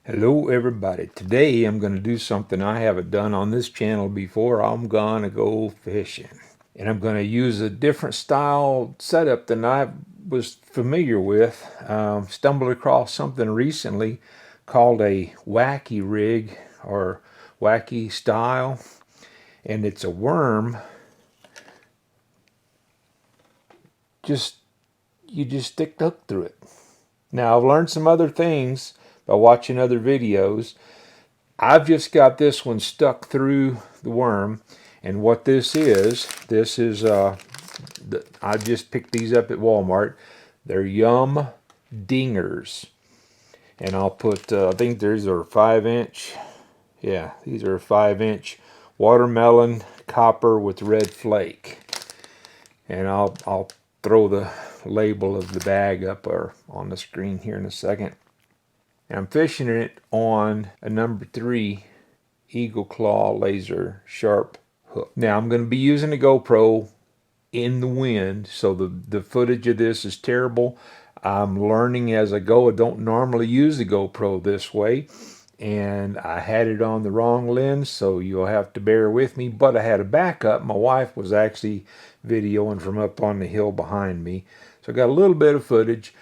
Hello everybody. Today I'm going to do something I haven't done on this channel before. I'm going to go fishing. And I'm going to use a different style setup than I was familiar with. Stumbled across something recently called a Wacky Rig or Wacky Style. And it's a worm. You just stick the hook through it. Now I've learned some other things by watching other videos. I've just got this one stuck through the worm, and what this is I just picked these up at Walmart. They're Yum Dingers, and I'll put I think these are 5-inch. Yeah, these are 5-inch watermelon copper with red flake, and I'll throw the label of the bag up or on the screen here in a second. And I'm fishing it on a number 3 Eagle Claw laser sharp hook. Now I'm going to be using a GoPro in the wind, so the footage of this is terrible. I'm learning as I go. I don't normally use the GoPro this way, and I had it on the wrong lens, so you'll have to bear with me. But I had a backup. My wife was actually videoing from up on the hill behind me, so I got a little bit of footage.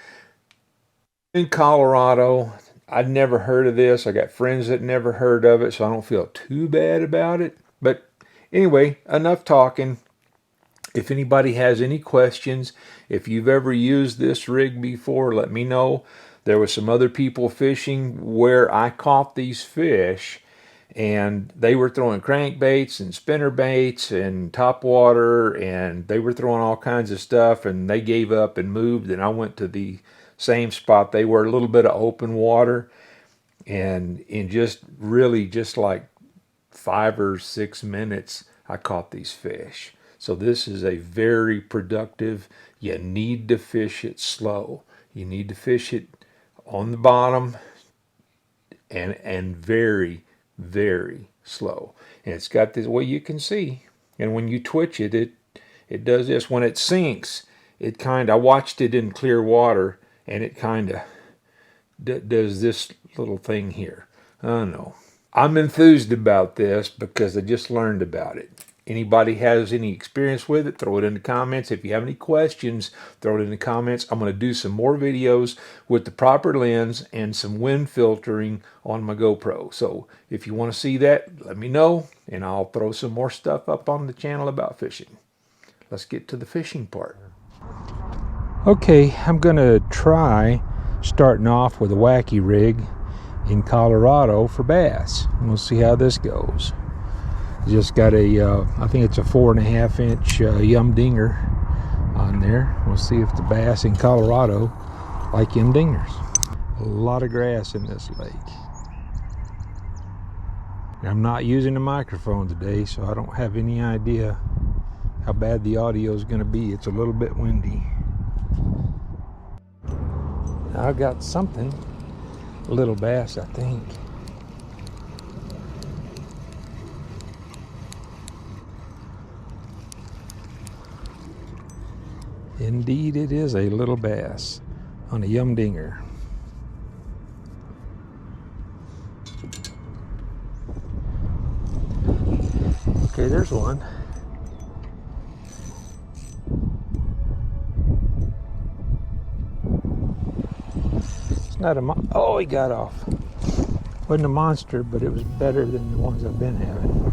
In Colorado, I'd never heard of this. I got friends that never heard of it, so I don't feel too bad about it. But anyway, enough talking. If anybody has any questions, if you've ever used this rig before, let me know. There were some other people fishing where I caught these fish, and they were throwing crankbaits and spinner baits and topwater, and they were throwing all kinds of stuff, and they gave up and moved, and I went to the same spot they were, a little bit of open water, and in just like 5 or 6 minutes I caught these fish. So this is a very productive. You need to fish it slow. You need to fish it on the bottom and very, very slow. And it's got this, well, you can see, and when you twitch it, it does this. When it sinks, I watched it in clear water, and it kind of does this little thing here. Oh no. I'm enthused about this because I just learned about it. Anybody has any experience with it, throw it in the comments. If you have any questions, throw it in the comments. I'm going to do some more videos with the proper lens and some wind filtering on my GoPro. So if you want to see that, let me know, and I'll throw some more stuff up on the channel about fishing. Let's get to the fishing part. Okay, I'm going to try starting off with a Wacky Rig in Colorado for bass. We'll see how this goes. Just got I think it's a 4.5-inch Yum Dinger on there. We'll see if the bass in Colorado like Yum Dingers. A lot of grass in this lake. I'm not using a microphone today, so I don't have any idea how bad the audio is going to be. It's a little bit windy. I got something, a little bass, I think. Indeed, it is a little bass on a Yum Dinger. Okay, there's one. Not a oh, he got off. Wasn't a monster, but it was better than the ones I've been having.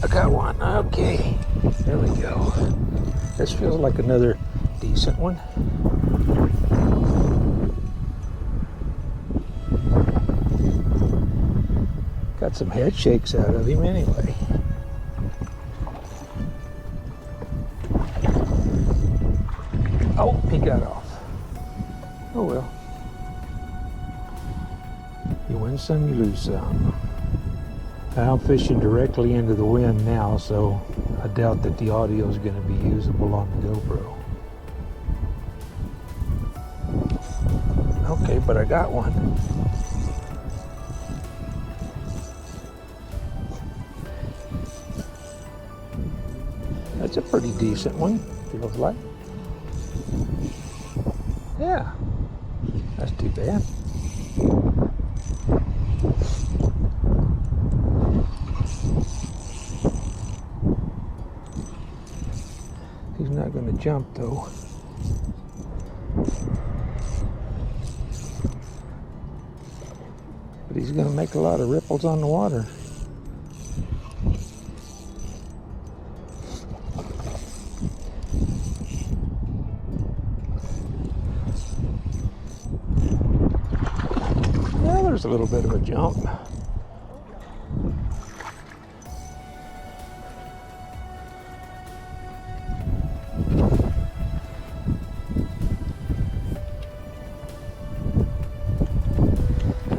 I got one. Okay, there we go. This feels like another decent one. Got some head shakes out of him anyway. Oh, he got off. Oh well. You win some, you lose some. I'm fishing directly into the wind now, so I doubt that the audio is going to be usable on the GoPro. Okay, but I got one. That's a pretty decent one, feels like. Yeah, that's too bad. He's not going to jump though. But he's going to make a lot of ripples on the water. Yeah, there's a little bit of a jump.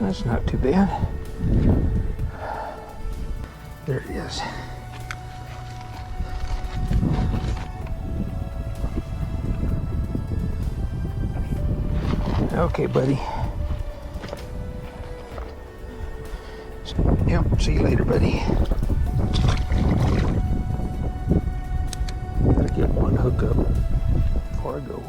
That's not too bad. There it is. Okay, buddy. Yep, see you later, buddy. Gotta get one hook up before I go.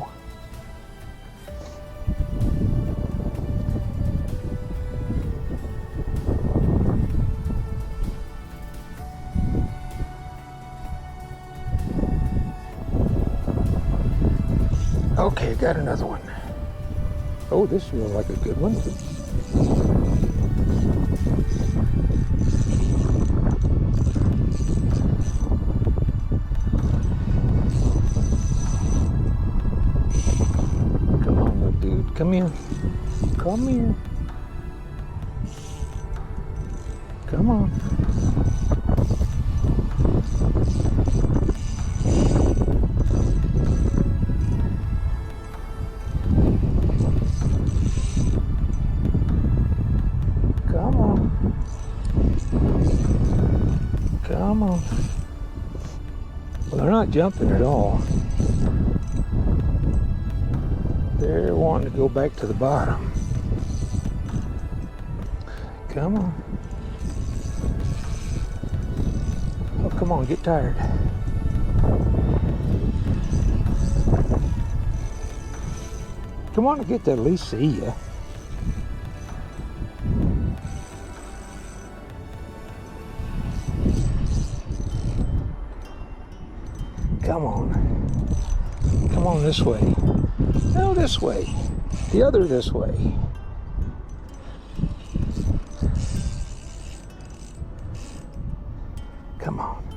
Okay, got another one. Oh, this feels like a good one. Come on, little dude. Come here. Come here. Come on. Come on. Well, they're not jumping at all. They're wanting to go back to the bottom. Come on. Oh, come on, get tired. Come on, get to at least see ya. Come on. Come on this way. No, this way. The other this way. Come on.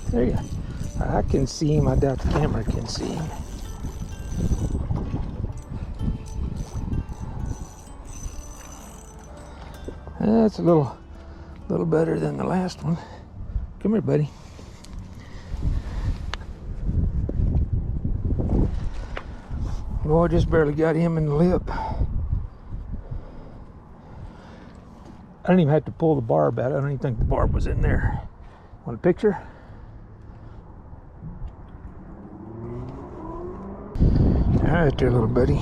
There you go. I can see him. I doubt the camera can see him. That's a little better than the last one. Come here, buddy. Oh, I just barely got him in the lip. I didn't even have to pull the barb out. I don't even think the barb was in there. Want a picture? All right there, little buddy.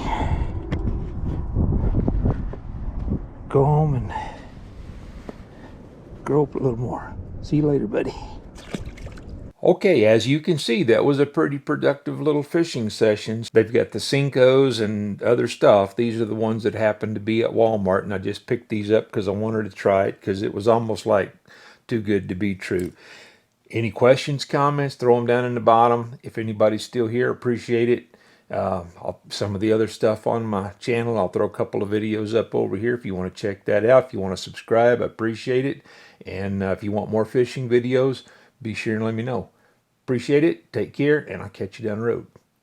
Go home and grow up a little more. See you later, buddy. Okay, as you can see, that was a pretty productive little fishing session. They've got the Cincos and other stuff. These are the ones that happened to be at Walmart, and I just picked these up because I wanted to try it because it was almost like too good to be true. Any questions, comments, throw them down in the bottom. If anybody's still here, appreciate it. Some of the other stuff on my channel, I'll throw a couple of videos up over here if you want to check that out. If you want to subscribe, I appreciate it. And if you want more fishing videos, be sure and let me know. Appreciate it. Take care, and I'll catch you down the road.